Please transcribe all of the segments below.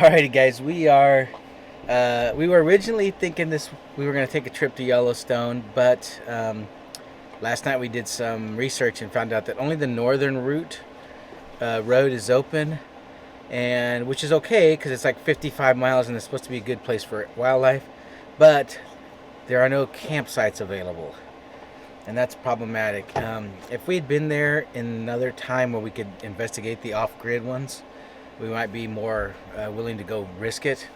Alrighty, guys, we were originally thinking we were going to take a trip to Yellowstone, but last night we did some research and found out that only the northern road is open, and which is okay because it's like 55 miles and it's supposed to be a good place for wildlife, but there are no campsites available, and that's problematic. If we'd been there in another time where we could investigate the off-grid ones, we might be more willing to go risk it.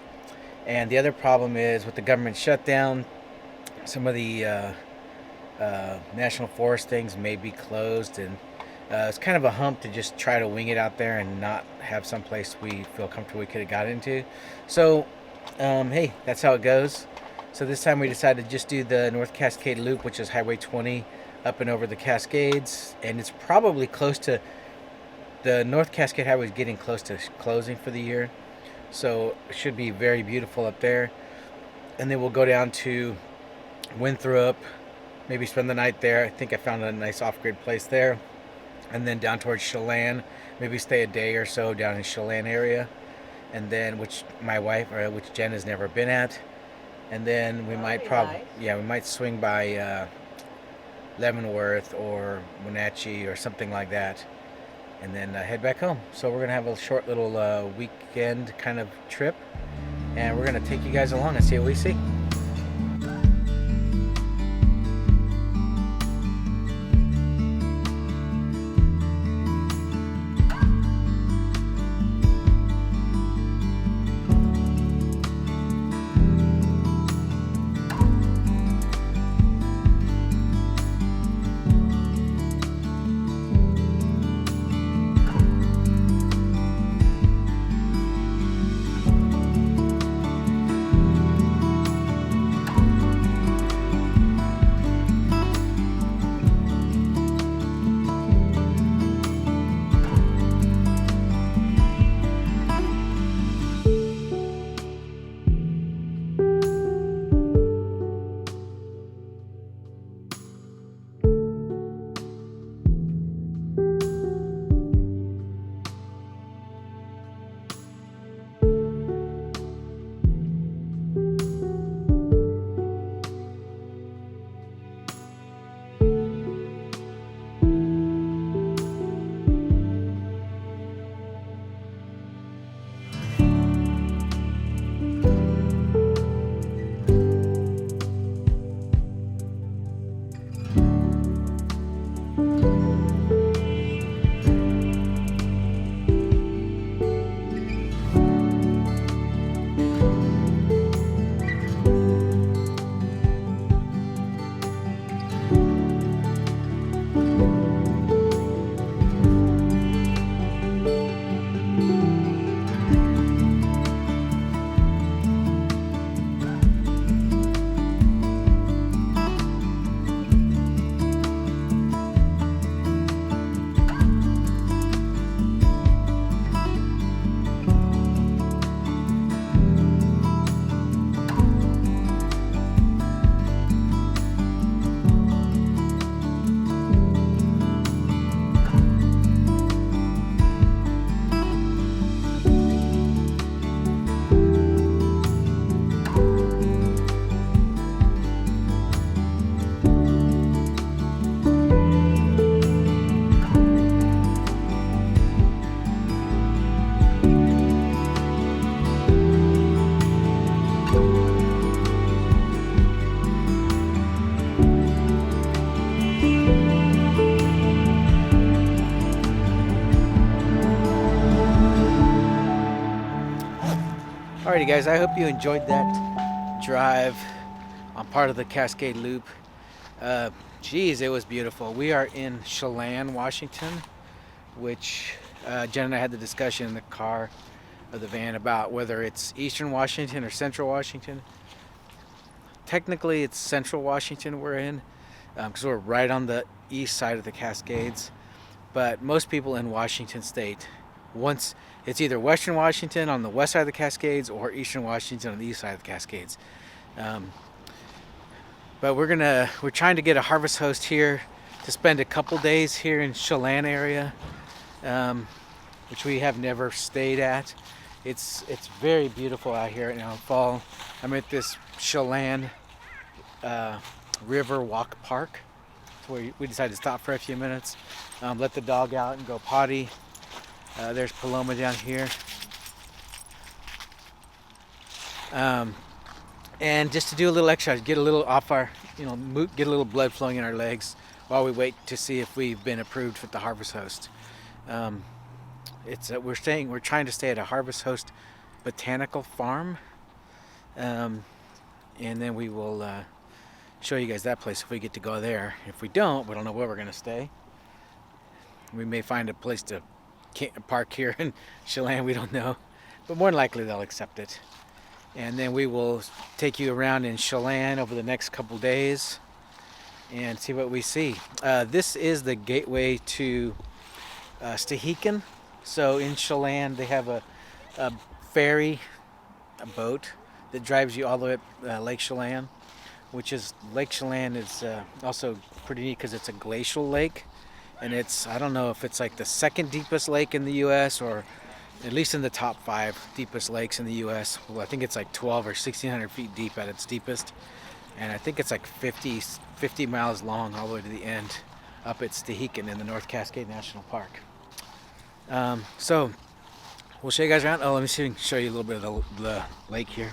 And the other problem is with the government shutdown, some of the national forest things may be closed, and it's kind of a hump to just try to wing it out there and not have some place we feel comfortable we could have got into. So, hey, that's how it goes. So this time we decided to just do the North Cascade Loop, which is Highway 20 up and over the Cascades, and it's probably close to the North Cascade Highway is getting close to closing for the year, so it should be very beautiful up there. And then we'll go down to Winthrop, maybe spend the night there. I think I found a nice off-grid place there. And then down towards Chelan, maybe stay a day or so down in Chelan area. And then, which Jen has never been at. And then we might we might swing by Leavenworth or Wenatchee or something like that, and then head back home. So we're gonna have a short little weekend kind of trip, and we're gonna take you guys along and see what we see. Alrighty, guys, I hope you enjoyed that drive on part of the Cascade Loop. Geez, it was beautiful. We are in Chelan, Washington, which Jen and I had the discussion in the car of the van about whether it's Eastern Washington or Central Washington. Technically, it's Central Washington we're in, because we're right on the east side of the Cascades. But most people in Washington State, once it's either Western Washington on the west side of the Cascades or Eastern Washington on the east side of the Cascades. But we're trying to get a harvest host here to spend a couple days here in Chelan area, which we have never stayed at. It's very beautiful out here right now in fall. I'm at this Chelan River Walk Park, where we decided to stop for a few minutes, let the dog out and go potty. There's Paloma down here. And just to do a little exercise, get a little off our, get a little blood flowing in our legs while we wait to see if we've been approved with the Harvest Host. We're trying to stay at a Harvest Host botanical farm, and then we will show you guys that place if we get to go there. If we don't, we don't know where we're going to stay. We may find a place to park here in Chelan, we don't know, but more than likely they'll accept it. And then we will take you around in Chelan over the next couple days and see what we see. This is the gateway to Stehekin. So in Chelan they have a ferry, a boat that drives you all the way up Lake Chelan, which is Lake Chelan is also pretty neat because it's a glacial lake, and I don't know if it's like the second deepest lake in the U.S. or at least in the top 5 deepest lakes in the U.S. Well, I think it's like 12 or 1,600 feet deep at its deepest, and I think it's like 50 miles long all the way to the end up at Stehekin in the North Cascade National Park. So we'll show you guys around. Oh, let me see if we can show you a little bit of the lake here.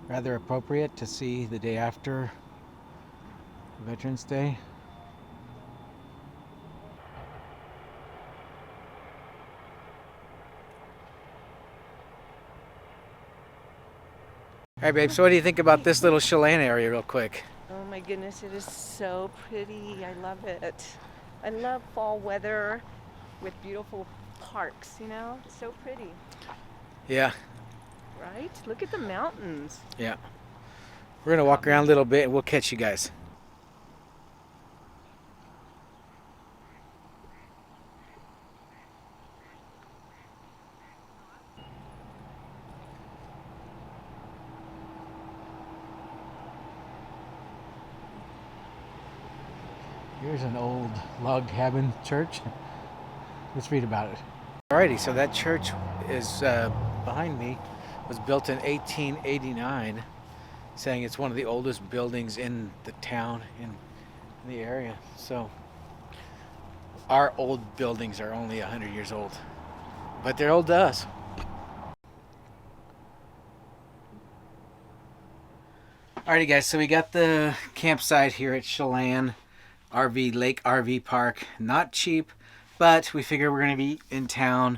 Rather appropriate to see the day after Veterans Day. All right, babe, so what do you think about this little Chelan area real quick? Oh my goodness, it is so pretty. I love it. I love fall weather with beautiful parks, It's so pretty. Yeah. Right? Look at the mountains. Yeah. We're going to walk around a little bit and we'll catch you guys. Here's an old log cabin church. Let's read about it. Alrighty, so that church is behind me. Was built in 1889, saying it's one of the oldest buildings in the town, in the area. So our old buildings are only 100 years old, but they're old to us. Alrighty guys, so we got the campsite here at Chelan Lake RV Park. Not cheap, but we figure we're going to be in town.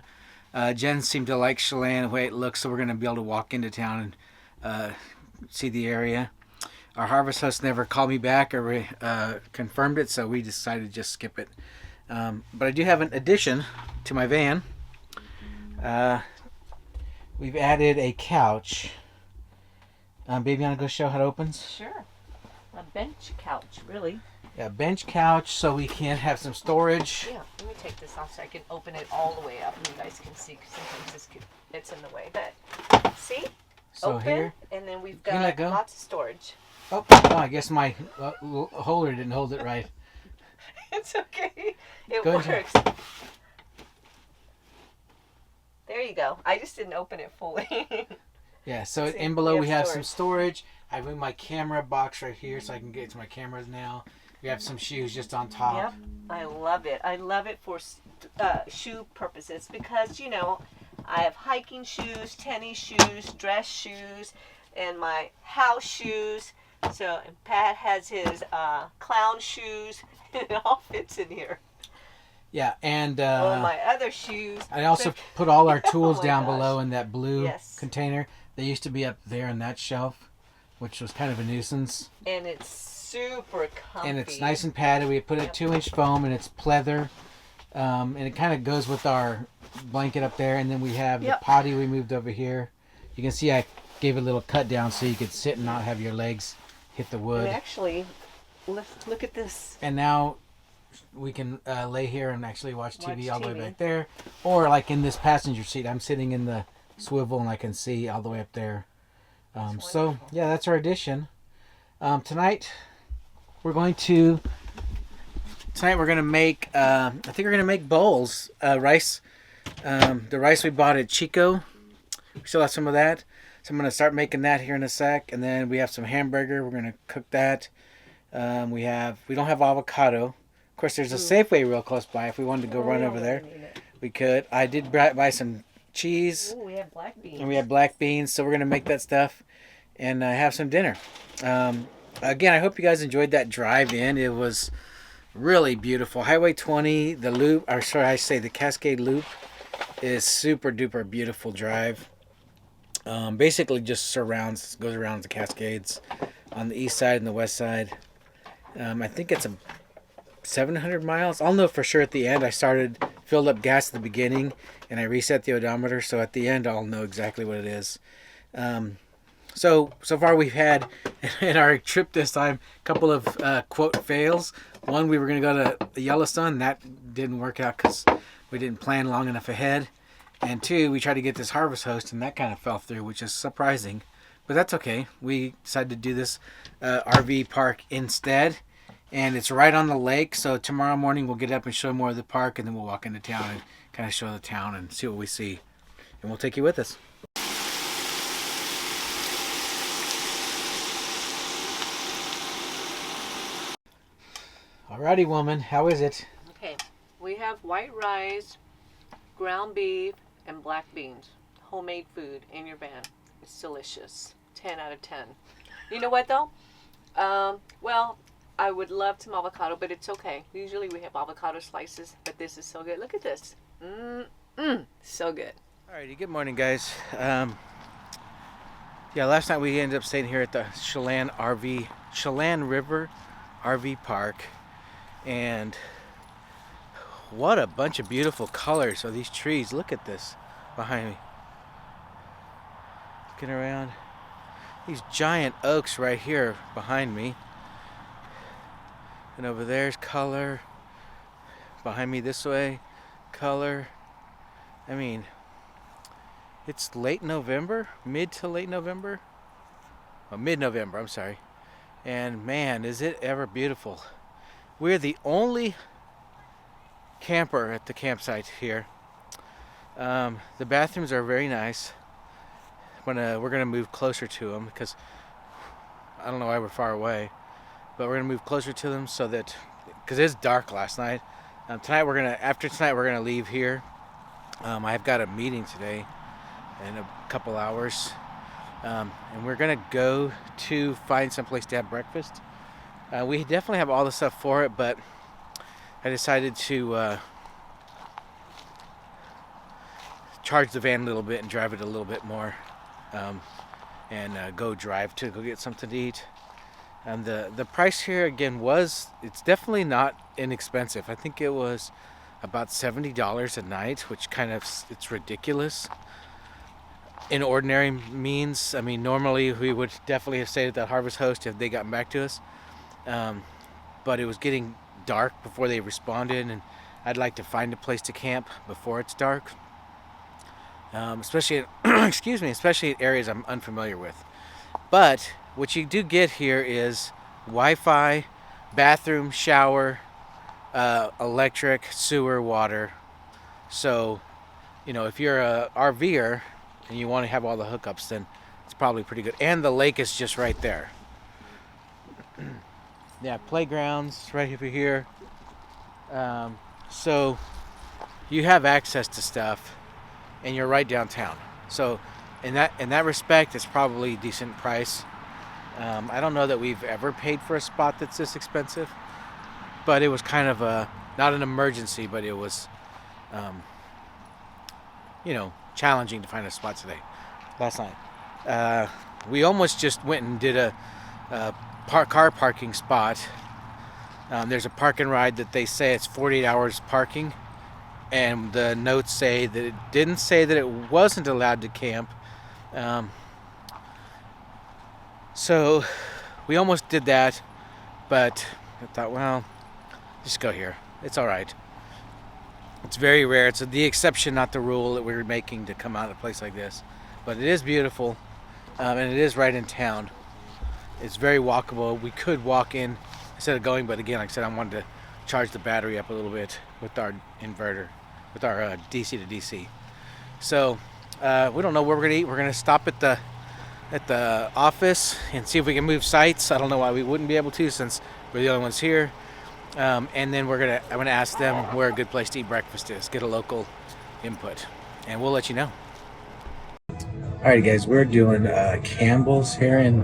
Jen seemed to like Chelan, the way it looks, so we're going to be able to walk into town and see the area. Our Harvest Host never called me back or confirmed it, so we decided to just skip it. But I do have an addition to my van. We've added a couch. Baby, you want to go show how it opens? Sure. A bench couch, really. Yeah, bench couch, so we can have some storage. Yeah, let me take this off so I can open it all the way up and you guys can see, because sometimes it's in the way. But see? So open, here. And then we've got lots of storage. Oh, I guess my holder didn't hold it right. It's okay. It go works. There you go. I just didn't open it fully. Yeah, so in below we have some storage. I moved my camera box right here so I can get to my cameras now. We have some shoes just on top. Yep, I love it. I love it for shoe purposes because, I have hiking shoes, tennis shoes, dress shoes, and my house shoes. So and Pat has his clown shoes. It all fits in here. Yeah, and my other shoes. I also put all our tools down below in that blue container. They used to be up there in that shelf, which was kind of a nuisance. And it's super comfy. And it's nice and padded. We put a 2-inch foam, and it's pleather. And it kind of goes with our blanket up there. And then we have the potty we moved over here. You can see I gave a little cut down so you could sit and not have your legs hit the wood. And actually, look at this. And now we can lay here and actually watch TV Watch all the way TV. back there, or like in this passenger seat, I'm sitting in the swivel and I can see all the way up there. So wonderful. yeah, that's our addition. Tonight we're going to make. I think we're gonna make bowls. Rice. The rice we bought at Chico. We still have some of that. So I'm gonna start making that here in a sec, and then we have some hamburger. We're gonna cook that. We don't have avocado. Of course, there's a Safeway real close by. If we wanted to go run over there, we could. I did buy some cheese. Ooh, we have black beans. And we have black beans, so we're gonna make that stuff and have some dinner. Again, I hope you guys enjoyed that drive in. It was really beautiful. Highway 20, the loop, or sorry, I say the Cascade Loop, is super duper beautiful drive. Basically, just goes around the Cascades on the east side and the west side. I think it's 700 miles. I'll know for sure at the end. I filled up gas at the beginning, and I reset the odometer, so at the end I'll know exactly what it is. So far we've had in our trip this time a couple of quote fails. One, we were going to go to the Yellowstone. That didn't work out because we didn't plan long enough ahead. And two, we tried to get this harvest host, and that kind of fell through, which is surprising. But that's okay. We decided to do this RV park instead. And it's right on the lake, so tomorrow morning we'll get up and show more of the park, and then we'll walk into town and kind of show the town and see what we see. And we'll take you with us. Alrighty, woman, how is it? Okay, we have white rice, ground beef, and black beans. Homemade food in your van. It's delicious. 10 out of 10. You know what though? Well, I would love some avocado, but it's okay. Usually we have avocado slices, but this is so good. Look at this. So good. Alrighty, good morning, guys. Yeah, last night we ended up staying here at the Chelan River RV Park, and what a bunch of beautiful colors of these trees. Look at this behind me. Looking around, these giant oaks right here behind me. And over there's color. Behind me this way, color. I mean, it's late November, mid to late November. Oh, mid-November, I'm sorry. And man, is it ever beautiful. We're the only camper at the campsite here. The bathrooms are very nice. We're gonna move closer to them because I don't know why we're far away. But we're gonna move closer to them so that, because it's dark last night. After tonight we're gonna leave here. I've got a meeting today in a couple hours, and we're gonna go to find some place to have breakfast. We definitely have all the stuff for it, but I decided to charge the van a little bit and drive it a little bit more, and go get something to eat. And the price here again it's definitely not inexpensive. I think it was about $70 a night, which it's ridiculous in ordinary means. I mean, normally we would definitely have stayed at that Harvest Host if they gotten back to us. But it was getting dark before they responded, and I'd like to find a place to camp before it's dark. Especially especially in areas I'm unfamiliar with. But what you do get here is Wi-Fi, bathroom, shower, electric, sewer, water. So, if you're a RVer and you want to have all the hookups, then it's probably pretty good. And the lake is just right there. Yeah, playgrounds right over here. So you have access to stuff, and you're right downtown. So in that respect, it's probably a decent price. I don't know that we've ever paid for a spot that's this expensive, but it was kind of not an emergency, but it was, challenging to find a spot today. Last night, we almost just went and did a car parking spot. There's a park and ride that they say it's 48 hours parking, and the notes say that it didn't say that it wasn't allowed to camp. So we almost did that, but I thought, well, just go here. it's all right. It's very rare. It's the exception, not the rule, that we're making to come out of a place like this. But it is beautiful, and it is right in town. It's very walkable. We could walk in instead of going, but again, like I said, I wanted to charge the battery up a little bit with our inverter, with our DC to DC. So we don't know where we're gonna eat. We're gonna stop at the office and see if we can move sites. I don't know why we wouldn't be able to, since we're the only ones here. And then I'm gonna ask them where a good place to eat breakfast is. Get a local input, and we'll let you know. Alrighty, guys, we're doing Campbell's here in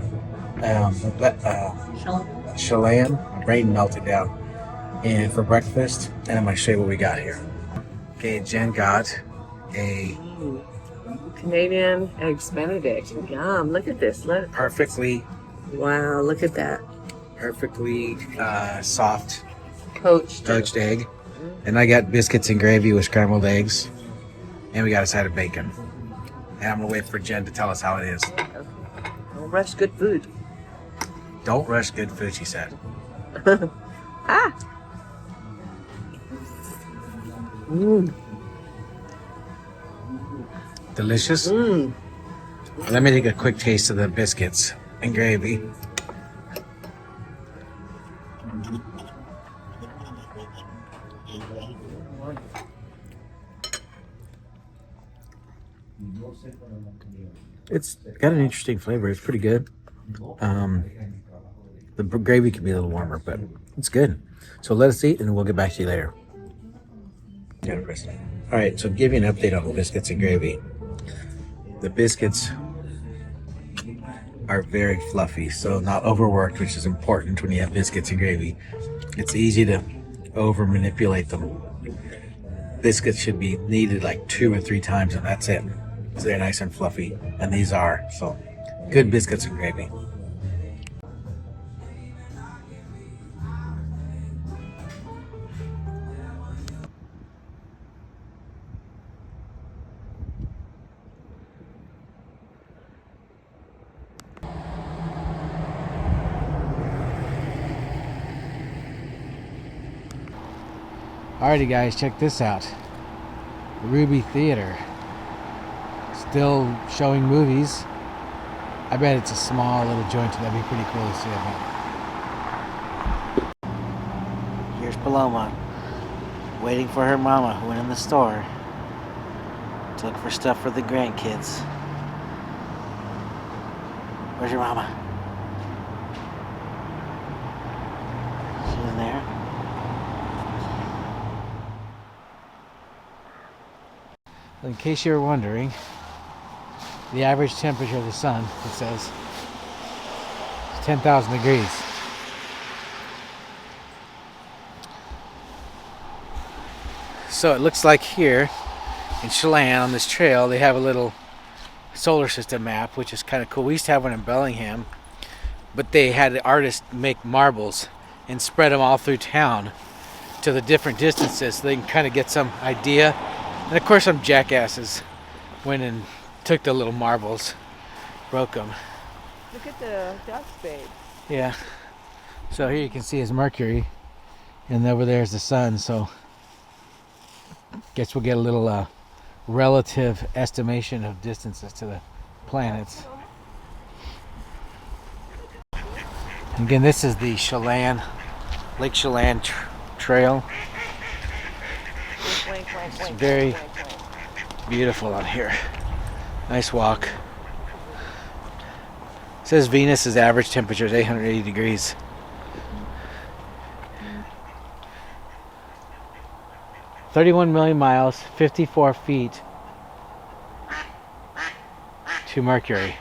Chelan. My brain melted down. And for breakfast, and I'm gonna show you what we got here. Okay, Jen got a Canadian eggs Benedict. Yum! Look at this. Look. perfectly Wow! Look at that. Soft Poached egg. And I got biscuits and gravy with scrambled eggs. And we got a side of bacon. And I'm gonna wait for Jen to tell us how it is. Okay. Don't rush good food. Don't rush good food, she said. Ah. Mmm. Delicious. Mmm. Let me take a quick taste of the biscuits and gravy. It's got an interesting flavor. It's pretty good. The gravy could be a little warmer, but it's good. So let us eat, and we'll get back to you later. All right, so give you an update on the biscuits and gravy. The biscuits are very fluffy, so not overworked, which is important when you have biscuits and gravy. It's easy to over manipulate them. Biscuits should be kneaded like 2 or 3 times, and that's it. So they're nice and fluffy, and these are. So good biscuits and gravy. Alrighty, guys, check this out. The Ruby Theater. Still showing movies. I bet it's a small little joint. That'd be pretty cool to see. I bet. Here's Paloma, waiting for her mama who went in the store to look for stuff for the grandkids. Where's your mama? She's in there. In case you're wondering, the average temperature of the sun, it says, is 10,000 degrees. So it looks like here in Chelan on this trail, they have a little solar system map, which is kind of cool. We used to have one in Bellingham, but they had the artists make marbles and spread them all through town to the different distances so they can kind of get some idea. And of course some jackasses went and took the little marbles, broke them. Look at the duck spade. Yeah. So here you can see is Mercury, and over there is the sun. So guess we'll get a little relative estimation of distances to the planets. And again, this is the Chelan, Lake Chelan trail. It's very beautiful out here. Nice walk. It says Venus's average temperature is 880 degrees. $31 million miles, 54 feet to Mercury.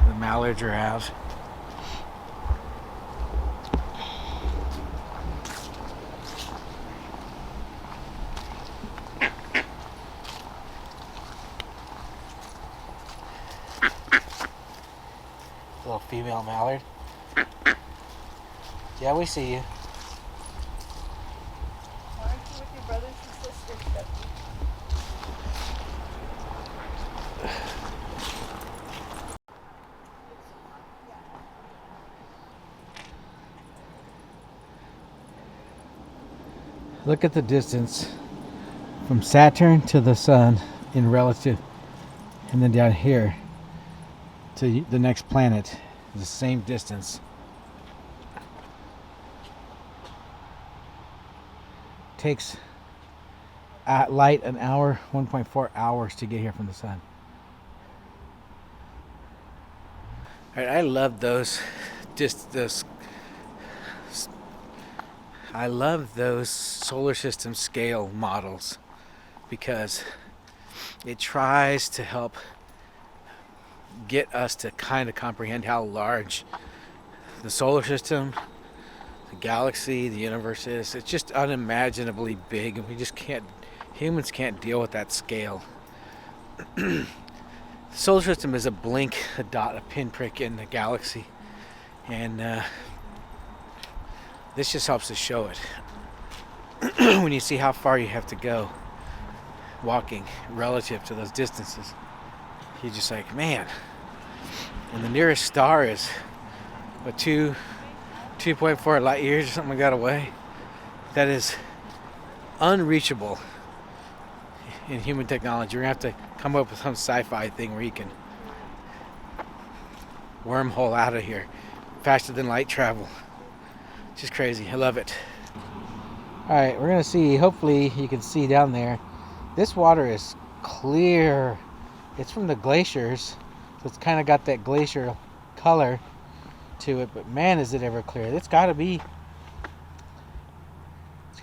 The mallards are out. Little female mallard. Yeah, we see you. Aren't you with your brothers and sisters, Stephanie? Look at the distance from Saturn to the sun in relative, and then down here to the next planet is the same distance. Takes at light an hour, 1.4 hours to get here from the sun. All right, I love those. Just those. I love those solar system scale models because it tries to help get us to kind of comprehend how large the solar system, the galaxy, the universe is. It's just unimaginably big, and we just can't. Humans can't deal with that scale. The solar system is a blink, a dot, a pinprick in the galaxy, and this just helps to show it. When you see how far you have to go walking relative to those distances, you're just like, man. And the nearest star is what, 2.4 light years or something like that away. That is unreachable in human technology. We're gonna have to come up with some sci-fi thing where you can wormhole out of here faster than light travel. Just crazy. I love it. All right, we're gonna see. Hopefully, you can see down there. This water is clear. It's from the glaciers, so it's kind of got that glacier color to it. But man, is it ever clear? It's got to be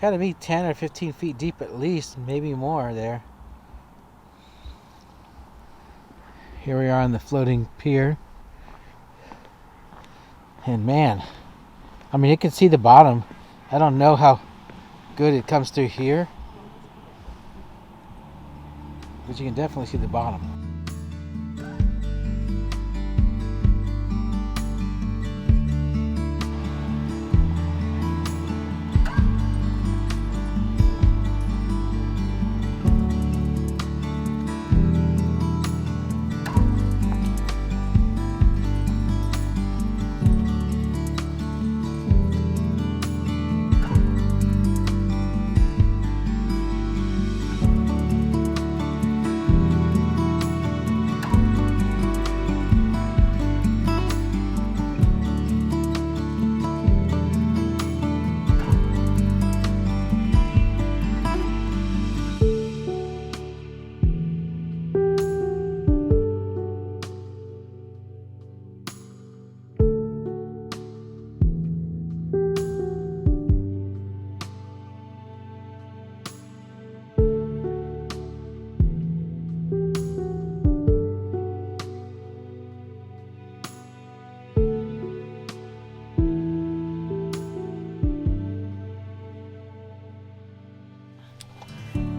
10 or 15 feet deep at least, maybe more there. Here we are on the floating pier, and man, I mean, you can see the bottom. I don't know how good it comes through here, but you can definitely see the bottom.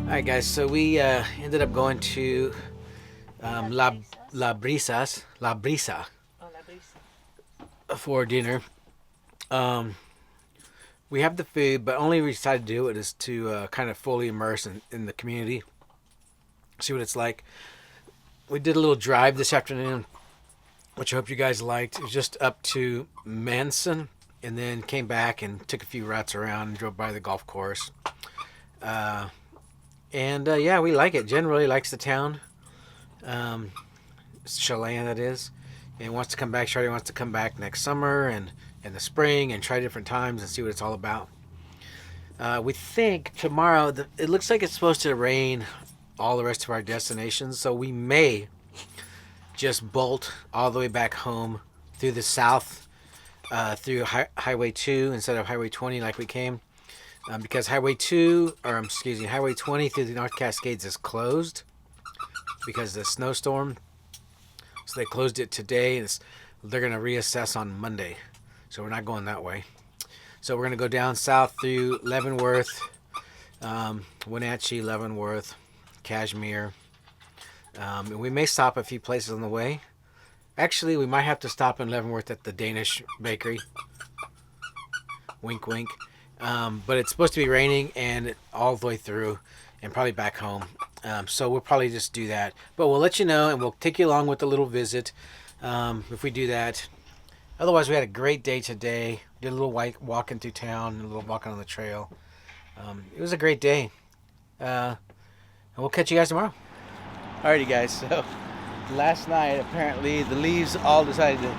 Alright guys, so we ended up going to La Brisa Oh, La Brisa. for dinner. We have the food, but only we decided to do it is to kind of fully immerse in the community, see what it's like. We did a little drive this afternoon, which I hope you guys liked. It was just up to Manson, and then came back and took a few routes around and drove by the golf course. Yeah, we like it. Jen really likes the town. Chelan, that is. And wants to come back. Charlie wants to come back next summer and in the spring and try different times and see what it's all about. We think tomorrow, it looks like it's supposed to rain all the rest of our destinations, so we may just bolt all the way back home through the south, through Highway 2 instead of Highway 20 like we came. Because Highway 20 through the North Cascades is closed because of the snowstorm. So they closed it today, and they're going to reassess on Monday. So we're not going that way. So we're going to go down south through Leavenworth, Wenatchee, Leavenworth, Cashmere. And we may stop a few places on the way. Actually, we might have to stop in Leavenworth at the Danish bakery. Wink, wink. But it's supposed to be raining and all the way through and probably back home. So we'll probably just do that. But we'll let you know, and we'll take you along with a little visit if we do that. Otherwise, we had a great day today. Did a little walking through town, a little walking on the trail. It was a great day. And we'll catch you guys tomorrow. Alrighty, guys. So last night, apparently, the leaves all decided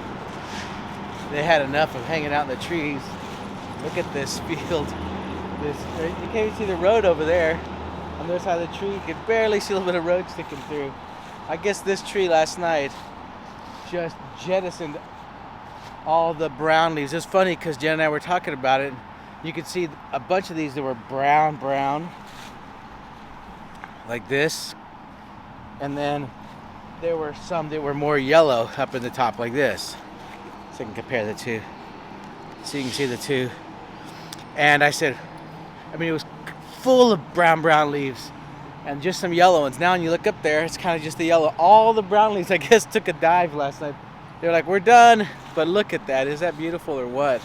they had enough of hanging out in the trees. Look at this field. You can't even see the road over there. On the other side of the tree, you can barely see a little bit of road sticking through. I guess this tree last night just jettisoned all the brown leaves. It's funny because Jen and I were talking about it. You could see a bunch of these that were brown, like this. And then there were some that were more yellow up in the top, like this. So I can compare the two. So you can see the two. And I said, it was full of brown leaves and just some yellow ones. Now when you look up there, it's kind of just the yellow. All the brown leaves, I guess, took a dive last night. They were like, we're done. But look at that. Is that beautiful or what?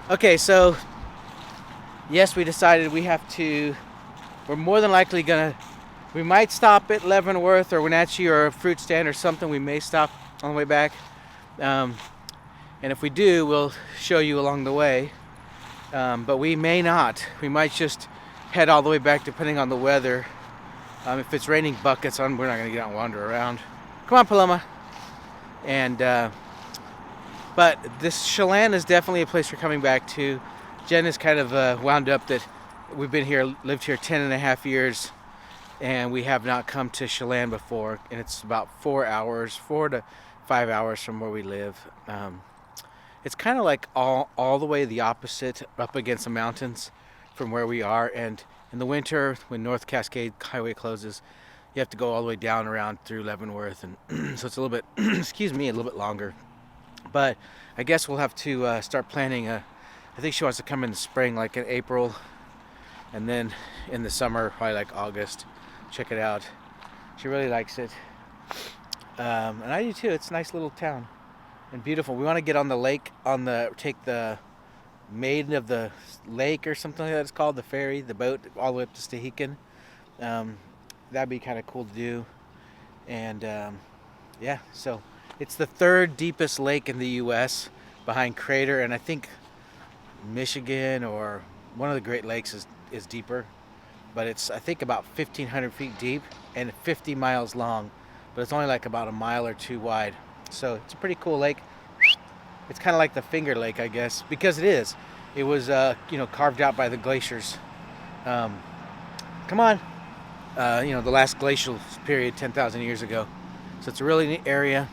Okay, so yes, we decided we're more than likely we might stop at Leavenworth or Wenatchee or a fruit stand or something. We may stop on the way back. And if we do, we'll show you along the way. But we may not. We might just head all the way back depending on the weather. If it's raining buckets, we're not going to get out and wander around. Come on, Paloma. But this Chelan is definitely a place we're coming back to. Jen is kind of wound up that we've lived here 10.5 years, and we have not come to Chelan before. And it's about 4 to 5 hours from where we live. It's kind of like all the way the opposite, up against the mountains from where we are. And in the winter, when North Cascade Highway closes, you have to go all the way down around through Leavenworth. And so it's a little bit, a little bit longer. But I guess we'll have to start planning. I think she wants to come in the spring, like in April. And then in the summer, probably like August. Check it out. She really likes it. And I do too. It's a nice little town. And beautiful. We want to get on the lake, take the maiden of the lake or something like that it's called, the ferry, the boat, all the way up to Stehekin. That'd be kind of cool to do. And yeah, so it's the third deepest lake in the U.S. behind Crater, and I think Michigan or one of the Great Lakes is deeper. But it's, I think, about 1,500 feet deep and 50 miles long. But it's only like about a mile or two wide. So it's a pretty cool lake. It's kind of like the Finger Lake, I guess, because it is. It was, carved out by the glaciers. Come on. The last glacial period, 10,000 years ago. So it's a really neat area.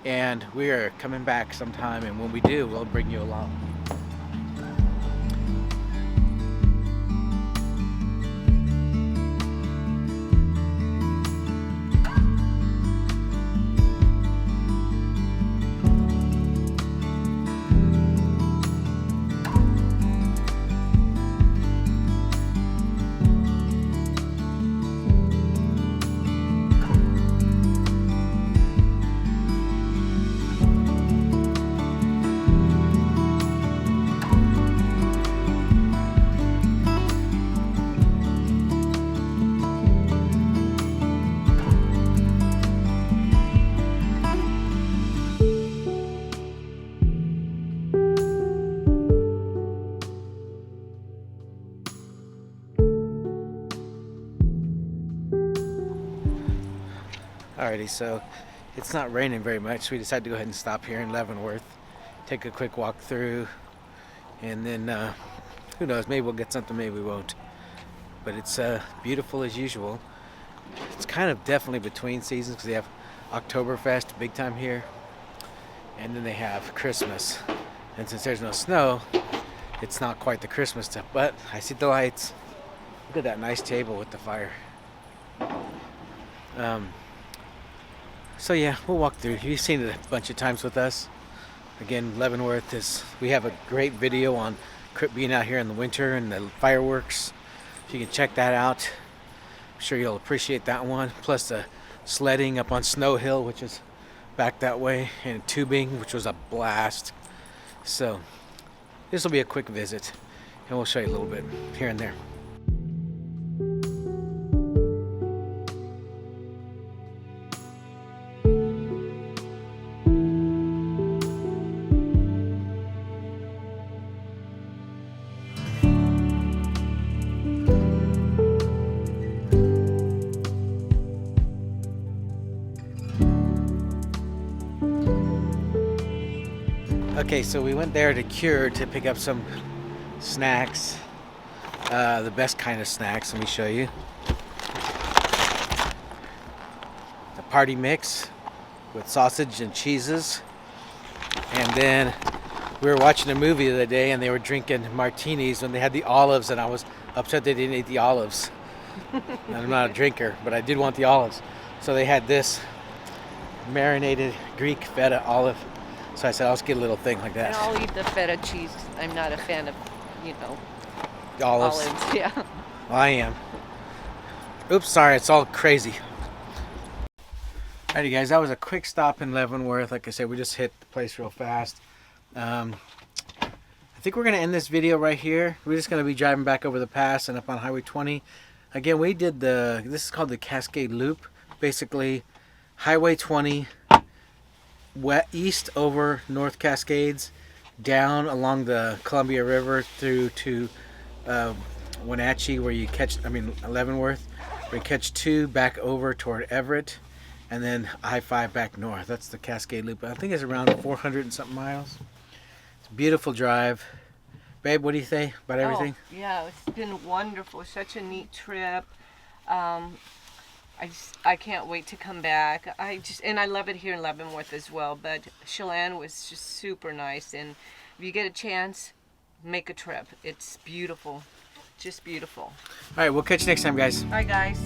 And we are coming back sometime. And when we do, we'll bring you along. Alrighty, so it's not raining very much, so we decided to go ahead and stop here in Leavenworth, take a quick walk through, and then who knows, maybe we'll get something, maybe we won't. But it's beautiful as usual. It's kind of definitely between seasons because they have Oktoberfest, big time here, and then they have Christmas. And since there's no snow, it's not quite the Christmas stuff, but I see the lights. Look at that nice table with the fire. So yeah, we'll walk through. You've seen it a bunch of times with us. Again, Leavenworth we have a great video on being out here in the winter and the fireworks. So you can check that out. I'm sure you'll appreciate that one. Plus the sledding up on Snow Hill, which is back that way, and tubing, which was a blast. So this will be a quick visit, and we'll show you a little bit here and there. Okay, so we went there to Cure to pick up some snacks. The best kind of snacks. Let me show you. The party mix with sausage and cheeses. And then we were watching a movie the other day and they were drinking martinis when they had the olives, and I was upset they didn't eat the olives. And I'm not a drinker, but I did want the olives. So they had this marinated Greek feta olive. So I said, I'll just get a little thing like that. And I'll eat the feta cheese. I'm not a fan of, Olives. olives. Yeah. Well, I am. Oops, sorry, it's all crazy. Alrighty guys, that was a quick stop in Leavenworth. Like I said, we just hit the place real fast. I think we're going to end this video right here. We're just going to be driving back over the pass and up on Highway 20. Again, we did this is called the Cascade Loop. Basically, Highway 20, east over North Cascades, down along the Columbia River through to Wenatchee, where you catch, Leavenworth, where you catch 2 back over toward Everett, and then I-5 back north. That's the Cascade Loop. I think it's around 400 and something miles. It's a beautiful drive. Babe, what do you think about everything? Oh, yeah, it's been wonderful. Such a neat trip. I can't wait to come back. And I love it here in Leavenworth as well. But Chelan was just super nice. And if you get a chance, make a trip. It's beautiful. Just beautiful. All right, we'll catch you next time, guys. Bye, guys.